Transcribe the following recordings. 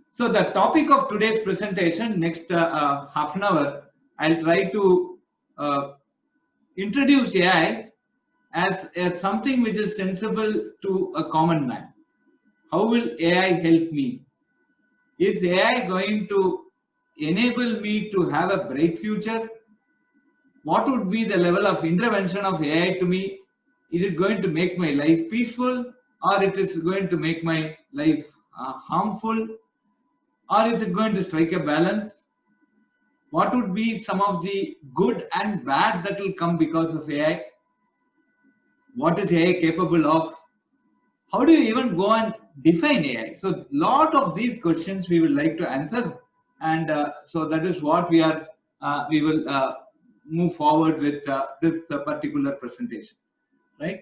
So the topic of today's presentation, next half an hour, I'll try to introduce AI as something which is sensible to a common man. How will AI help me? Is AI going to enable me to have a bright future? What would be the level of intervention of AI to me? Is it going to make my life peaceful, or it is going to make my life harmful, or is it going to strike a balance? What would be some of the good and bad that will come because of AI? What is AI capable of? How do you even go and define AI? So, lot of these questions we would like to answer, and so that is what we will move forward with this particular presentation, right?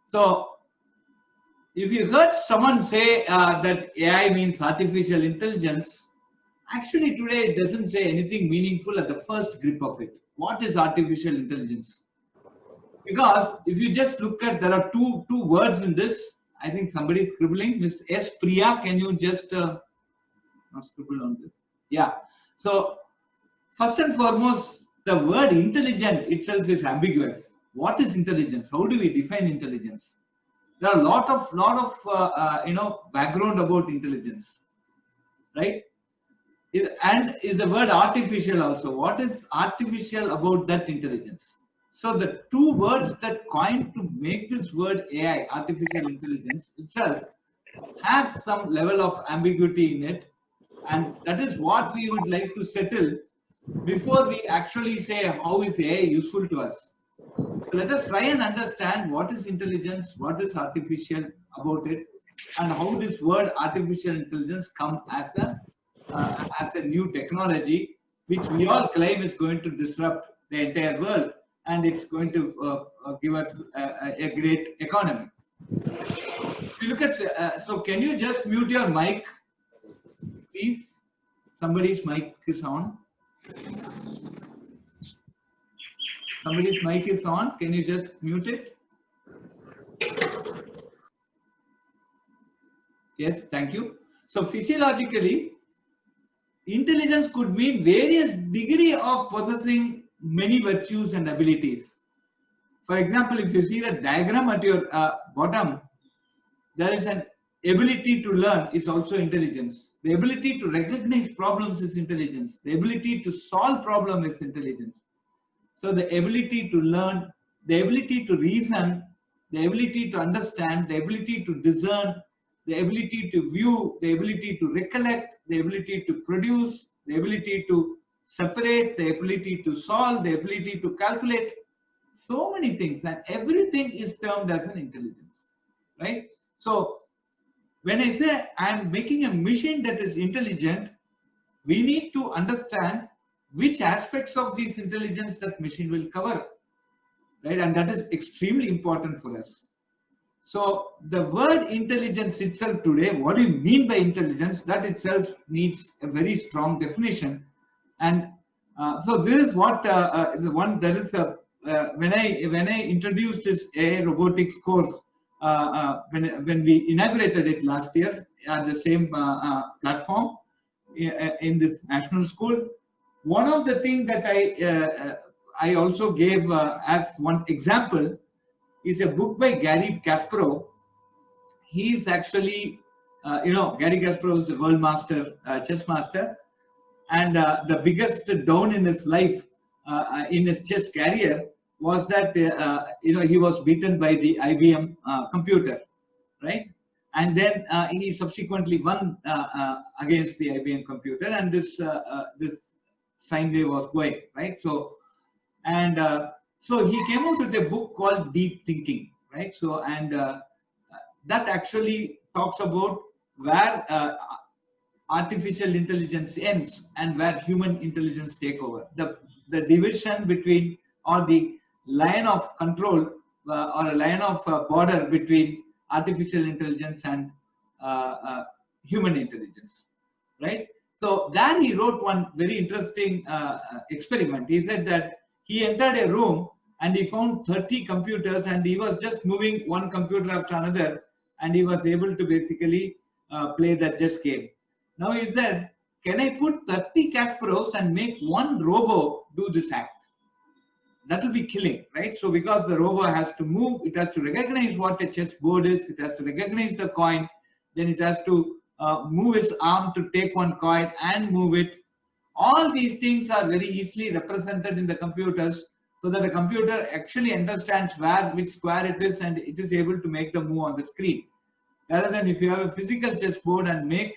So, if you heard someone say that AI means artificial intelligence, actually today it doesn't say anything meaningful at the first grip of it. What is artificial intelligence? Because if you just look at, there are two words in this. I think somebody is scribbling. Miss S. Priya, can you just not scribble on this? Yeah. So first and foremost, the word intelligent itself is ambiguous. What is intelligence? How do we define intelligence? There are a lot of background about intelligence, right? And is the word artificial also? What is artificial about that intelligence? So the two words that coined to make this word AI, artificial intelligence itself, has some level of ambiguity in it, and that is what we would like to settle before we actually say how is AI useful to us. So let us try and understand what is intelligence, what is artificial about it, and how this word artificial intelligence come as a new technology, which we all claim is going to disrupt the entire world, and it's going to give us a great economy. If you look at, so can you just mute your mic, please? Somebody's mic is on. Somebody's mic is on. Can you just mute it? Yes, thank you. So physiologically, intelligence could mean various degree of possessing many virtues and abilities. For example, if you see the diagram at your bottom, there is an ability to learn is also intelligence. The ability to recognize problems is intelligence. The ability to solve problems is intelligence. So the ability to learn, the ability to reason, the ability to understand, the ability to discern, the ability to view, the ability to recollect, the ability to produce, the ability to separate, the ability to solve, the ability to calculate, so many things, and everything is termed as an intelligence, right? So when I say I'm making a machine that is intelligent, we need to understand which aspects of this intelligence that machine will cover, right? And that is extremely important for us. So the word intelligence itself today, what do you mean by intelligence? That itself needs a very strong definition. And so this is what there is a when I introduced this AI robotics course when we inaugurated it last year at the same platform in this national school. One of the things that I also gave as one example is a book by Gary Kasparov. He is actually, Gary Kasparov is the world master, chess master, and the biggest down in his life, in his chess career, was that he was beaten by the IBM computer, right? And then he subsequently won against the IBM computer, and this sine wave was going, right? So, and so he came out with a book called Deep Thinking, right? So, and that actually talks about where artificial intelligence ends and where human intelligence take over. The division between, or the line of control or a line of border between artificial intelligence and human intelligence, right? So there he wrote one very interesting experiment. He said that he entered a room and he found 30 computers, and he was just moving one computer after another, and he was able to basically play that chess game. Now he said, can I put 30 Kasparovs and make one robo do this act? That will be killing, right? So because the robo has to move, it has to recognize what a chessboard is, it has to recognize the coin, then it has to move its arm to take one coin and move it. All these things are very easily represented in the computers, so that the computer actually understands which square it is, and it is able to make the move on the screen. Rather than if you have a physical chessboard and make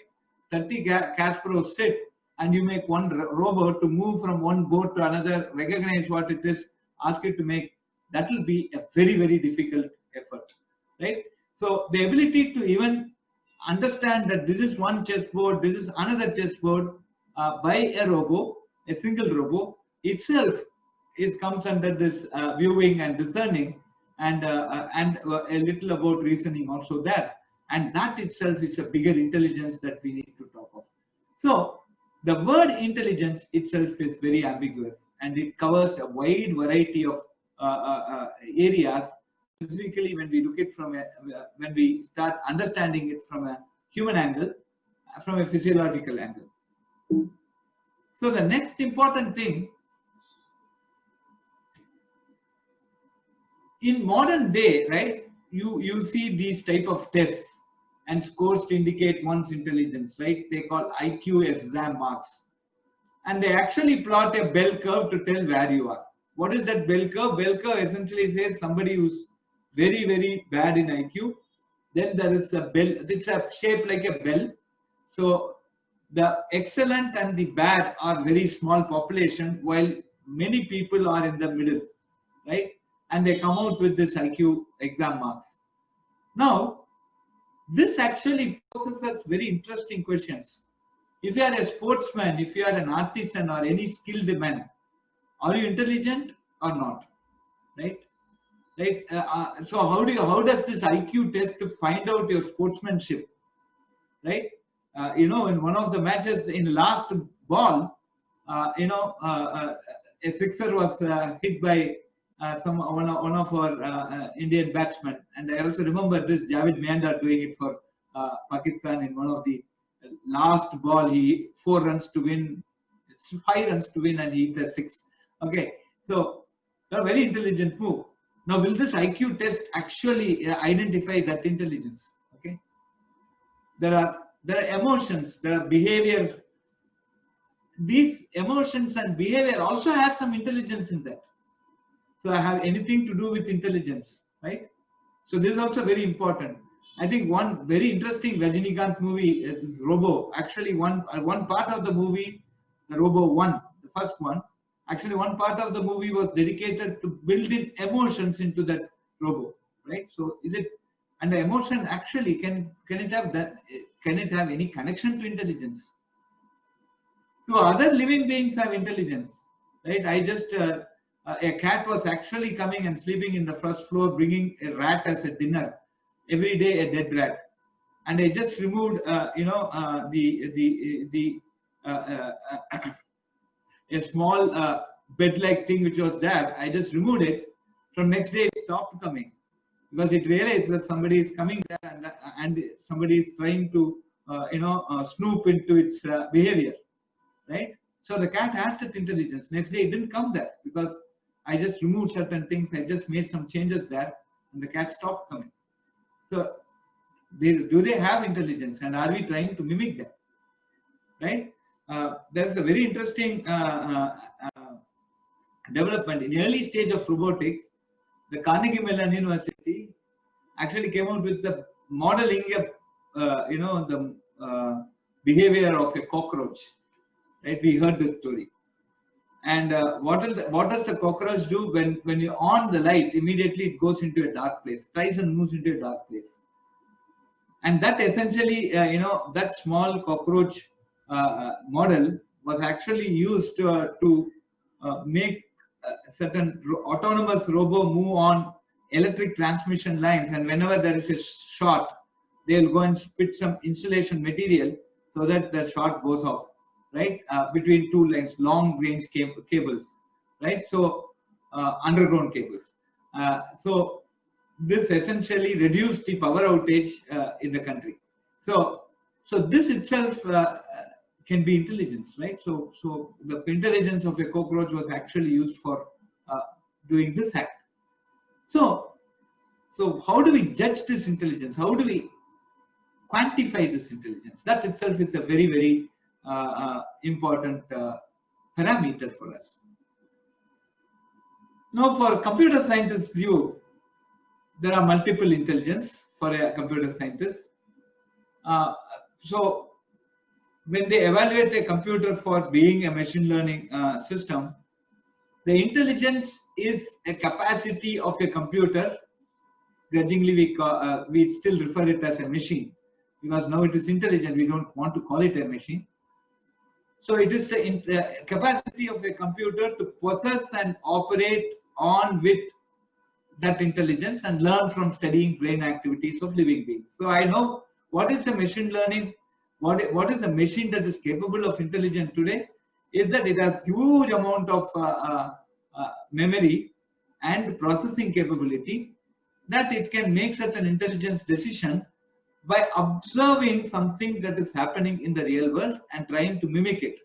30 Kasparov sit, and you make one robot to move from one board to another, recognize what it is, ask it to make, that will be a very, very difficult effort, right? So the ability to even understand that this is one chessboard, this is another chessboard by a robo, a single robo itself, comes under this viewing and discerning, and a little about reasoning also there. And that itself is a bigger intelligence that we need to talk of. So the word intelligence itself is very ambiguous, and it covers a wide variety of areas. Specifically, when we look at when we start understanding it from a human angle, from a physiological angle. So the next important thing, in modern day, right, you see these type of tests and scores to indicate one's intelligence, right? They call IQ exam marks, and they actually plot a bell curve to tell where you are. What is that bell curve? Bell curve essentially says somebody who's very, very bad in IQ. Then there is a bell, it's a shape like a bell. So the excellent and the bad are very small population, while many people are in the middle, right? And they come out with this IQ exam marks. Now, this actually poses us very interesting questions. If you are a sportsman, if you are an artisan or any skilled man, are you intelligent or not? Right? Right. So how does this IQ test to find out your sportsmanship? Right? In one of the matches, in last ball, a sixer was hit by one of our Indian batsmen, and I also remember this Javed Miandar doing it for Pakistan in one of the last ball. He 4 runs to win, 5 runs to win, and he hit a 6. Okay, so a very intelligent move. Now, will this IQ test actually identify that intelligence? Okay, there are emotions, there are behavior. These emotions and behavior also have some intelligence in that. So I have anything to do with intelligence, right? So this is also very important. I think one very interesting Rajinikanth movie is Robo. Actually, one part of the movie, the Robo 1, the first one, actually one part of the movie was dedicated to building emotions into that Robo, right? So is it, and the emotion actually can it have that? Can it have any connection to intelligence? Do other living beings have intelligence? Right? I just a cat was actually coming and sleeping in the first floor, bringing a rat as a dinner every day, a dead rat, and I just removed a small bed-like thing which was there. I just removed it. From next day, it stopped coming because it realized that somebody is coming there, and somebody is trying to snoop into its behavior, right? So the cat has that intelligence. Next day, it didn't come there because I just removed certain things. I just made some changes there, and the cat stopped coming. So, do they have intelligence, and are we trying to mimic them? Right? There's a very interesting development in the early stage of robotics. The Carnegie Mellon University actually came out with the modeling the behavior of a cockroach. Right? We heard this story. And what does the cockroach do when you on the light? Immediately it goes into a dark place, tries and moves into a dark place. And that essentially, that small cockroach model was actually used to make certain autonomous robo move on electric transmission lines. And whenever there is a short, they'll go and spit some insulation material so that the short goes off. Right, between two lines, long range cables, right? So underground cables. So this essentially reduced the power outage in the country. So So this itself can be intelligence, right? So the intelligence of a cockroach was actually used for doing this act. So how do we judge this intelligence? How do we quantify this intelligence? That itself is a very, very important parameter for us. Now, for computer scientists' view, there are multiple intelligence for a computer scientist. So when they evaluate a computer for being a machine learning system, the intelligence is a capacity of a computer. Grudgingly, we still refer it as a machine because now it is intelligent. We don't want to call it a machine. So it is the capacity of a computer to possess and operate on with that intelligence and learn from studying brain activities of living beings. So I know what is a machine learning, what is a machine that is capable of intelligence today, is that it has huge amount of memory and processing capability, that it can make certain intelligence decision by observing something that is happening in the real world and trying to mimic it.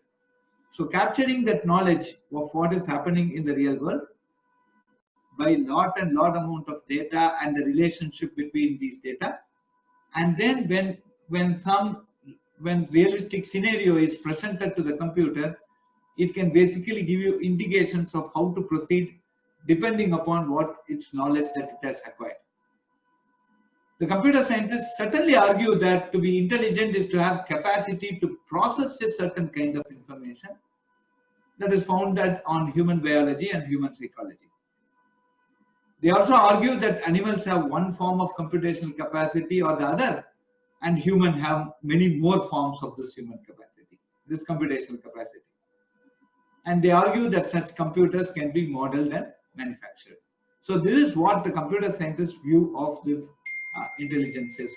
So capturing that knowledge of what is happening in the real world by lot amount of data and the relationship between these data, and then when realistic scenario is presented to the computer, it can basically give you indications of how to proceed depending upon what its knowledge that it has acquired. The computer scientists certainly argue that to be intelligent is to have capacity to process a certain kind of information that is founded on human biology and human psychology. They also argue that animals have one form of computational capacity or the other, and humans have many more forms of this human capacity, this computational capacity. And they argue that such computers can be modeled and manufactured. So this is what the computer scientists' view of this intelligence is.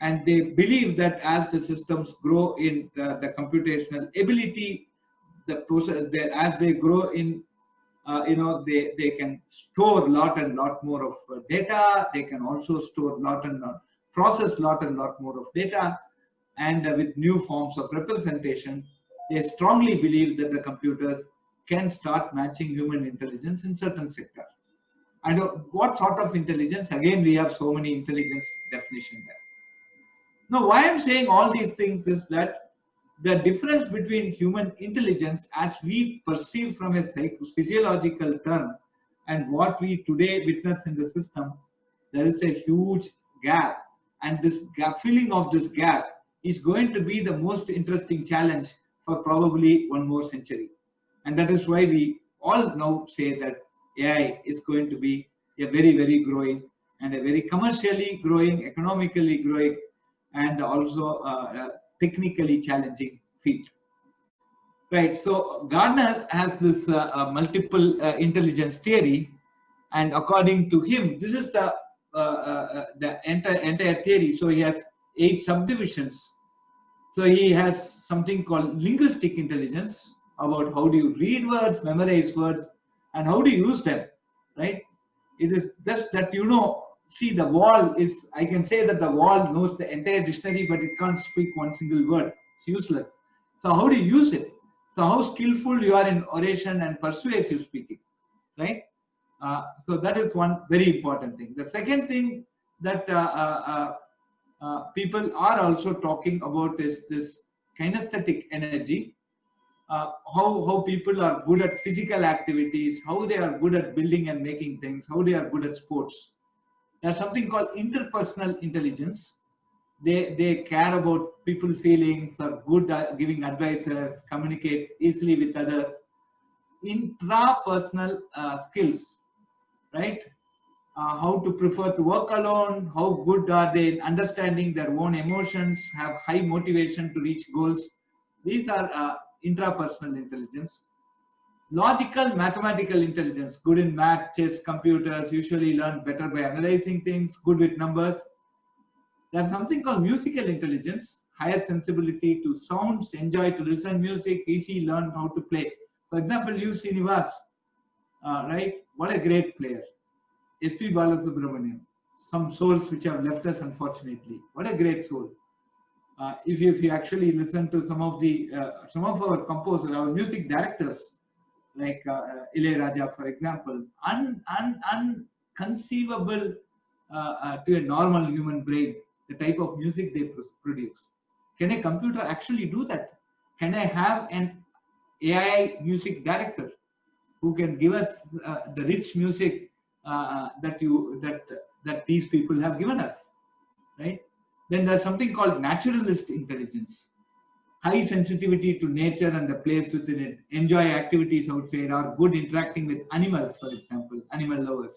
And they believe that as the systems grow in the computational ability, the process, as they grow in, they can store lot more of data. They can also store process lot more of data, and with new forms of representation, they strongly believe that the computers can start matching human intelligence in certain sectors. And what sort of intelligence? Again, we have so many intelligence definitions there. Now, why I'm saying all these things is that the difference between human intelligence as we perceive from a physiological term and what we today witness in the system, there is a huge gap. And this gap, filling of this gap is going to be the most interesting challenge for probably one more century. And that is why we all now say that AI is going to be a very, very growing and a very commercially growing, economically growing, and also technically challenging field. Right. So Gardner has this multiple intelligence theory, and according to him, this is the entire theory. So he has 8 subdivisions. So he has something called linguistic intelligence, about how do you read words, memorize words, and how do you use them, right? It is just that, see, the wall is, I can say that the wall knows the entire dictionary, but it can't speak one single word. It's useless. So how do you use it? So how skillful you are in oration and persuasive speaking, right? So that is one very important thing. The second thing that people are also talking about is this kinesthetic energy. How people are good at physical activities, how they are good at building and making things, how they are good at sports. There's something called interpersonal intelligence. They care about people feelings, are good at giving advices, communicate easily with others. Intrapersonal skills, right? How to prefer to work alone, how good are they in understanding their own emotions, have high motivation to reach goals. These are intrapersonal intelligence. Logical mathematical intelligence, good in math, chess, computers, usually learn better by analyzing things, good with numbers. There's something called musical intelligence, higher sensibility to sounds, enjoy to listen music, easy learn how to play. For example, you Srinivas, right? What a great player. S.P. Balasubramanian, some souls which have left us unfortunately. What a great soul. if you actually listen to some of our composers, our music directors, like Ilayaraja, for example, unconceivable to a normal human brain, the type of music they produce. Can a computer actually do that? Can I have an AI music director who can give us the rich music that these people have given us, right? Then there's something called naturalist intelligence, high sensitivity to nature and the place within it, enjoy activities outside, or good interacting with animals, for example, animal lovers.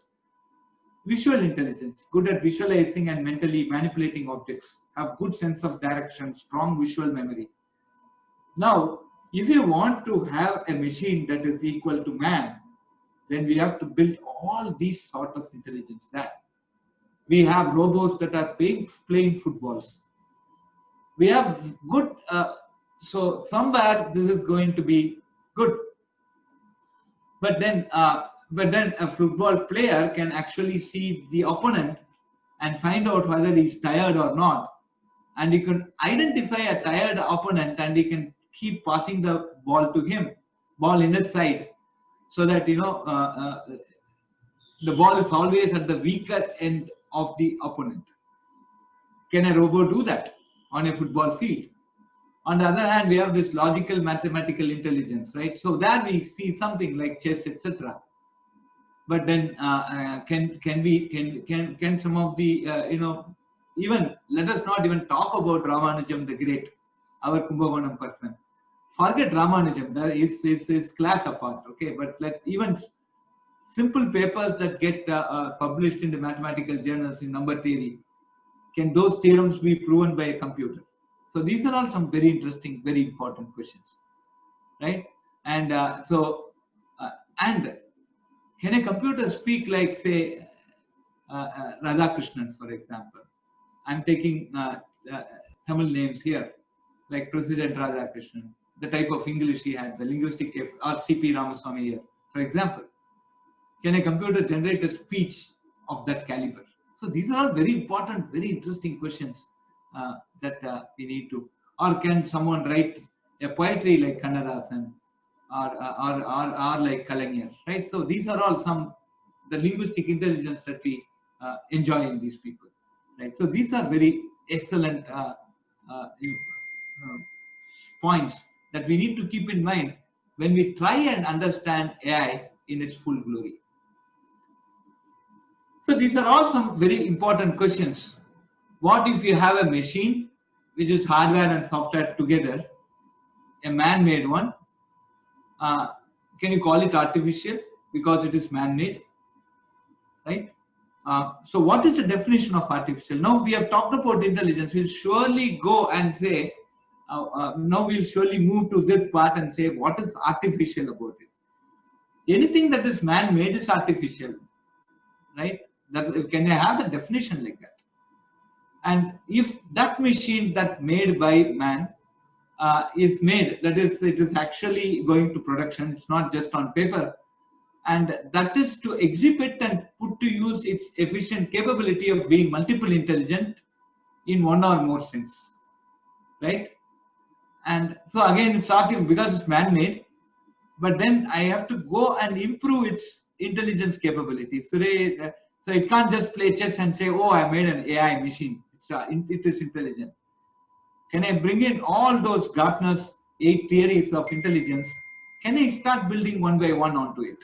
Visual intelligence, good at visualizing and mentally manipulating objects, have good sense of direction, strong visual memory. Now, if you want to have a machine that is equal to man, then we have to build all these sort of intelligence there. We have robots that are playing footballs. We have good, so somewhere this is going to be good. But then a football player can actually see the opponent and find out whether he's tired or not. And you can identify a tired opponent and you can keep passing the ball to him, ball in his side, so that the ball is always at the weaker end of the opponent. Can a robot do that on a football field? On the other hand, we have this logical mathematical intelligence, right? So there we see something like chess, etc. But then can some of the even let us not even talk about Ramanujam the Great, our Kumbakonam person. Forget Ramanujam, that is class apart, okay? But let even simple papers that get published in the mathematical journals in number theory, can those theorems be proven by a computer? So these are all some very interesting, very important questions, right? And and can a computer speak like, say, Radhakrishnan, for example? I'm taking Tamil names here, like President Radhakrishnan, the type of English he had, the linguistic, or C.P. Ramaswamy here, for example. Can a computer generate a speech of that caliber? So these are all very important, very interesting questions that we need to. Or can someone write a poetry like Kannadasan or like Kalaignar, right? So these are all the linguistic intelligence that we enjoy in these people, right? So these are very excellent points that we need to keep in mind when we try and understand AI in its full glory. So these are all some very important questions. What if you have a machine which is hardware and software together, a man-made one? Can you call it artificial because it is man-made, right? So what is the definition of artificial? Now we have talked about intelligence. We'll surely go and say, now we'll surely move to this part and say, what is artificial about it? Anything that is man-made is artificial, right? Can I have the definition like that? And if that machine that made by man is made, that is, it is actually going to production, it's not just on paper, and that is to exhibit and put to use its efficient capability of being multiple intelligent in one or more sense, right? And so again, it's artificial because it's man-made, but then I have to go and improve its intelligence capabilities. So it can't just play chess and say, oh, I made an AI machine. It is intelligent. Can I bring in all those Gartner's 8 theories of intelligence? Can I start building one by one onto it?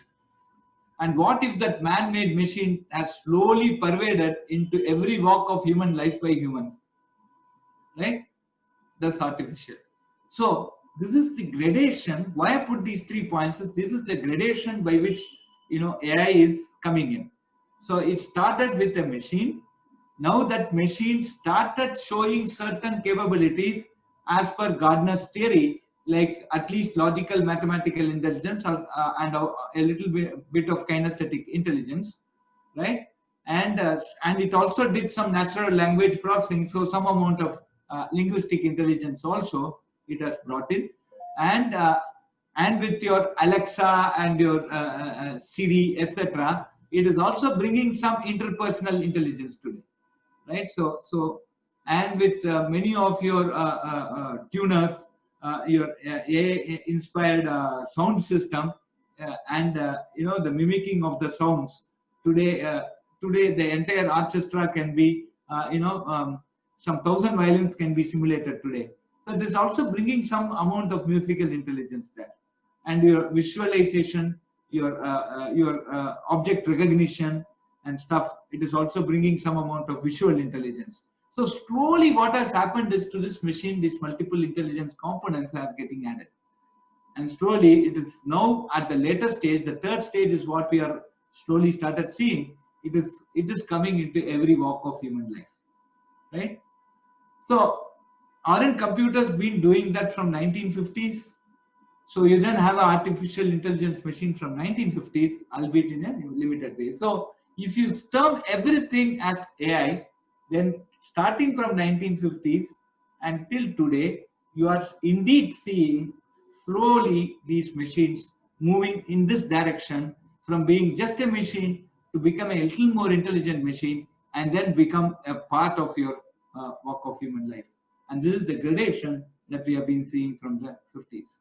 And what if that man-made machine has slowly pervaded into every walk of human life by humans? Right? That's artificial. So this is the gradation. Why I put these 3 points is this is the gradation by which AI is coming in. So it started with a machine. Now that machine started showing certain capabilities as per Gardner's theory, like at least logical mathematical intelligence and a little bit of kinesthetic intelligence, right? And it also did some natural language processing, so some amount of linguistic intelligence also it has brought in, and with your Alexa and your Siri, etc., it is also bringing some interpersonal intelligence today, right? So and with many of your tuners, your AI inspired sound system, and the mimicking of the sounds. Today the entire orchestra can be some 1,000 violins can be simulated today. So it is also bringing some amount of musical intelligence there, and your visualization, your object recognition and stuff. It is also bringing some amount of visual intelligence. So slowly, what has happened is, to this machine, these multiple intelligence components are getting added, and slowly it is now at the later stage. The third stage is what we are slowly started seeing. It is coming into every walk of human life, right? So aren't computers been doing that from 1950s? So you then have an artificial intelligence machine from 1950s, albeit in a limited way. So if you term everything as AI, then starting from 1950s until today, you are indeed seeing slowly these machines moving in this direction, from being just a machine to become a little more intelligent machine, and then become a part of your walk of human life. And this is the gradation that we have been seeing from the 50s.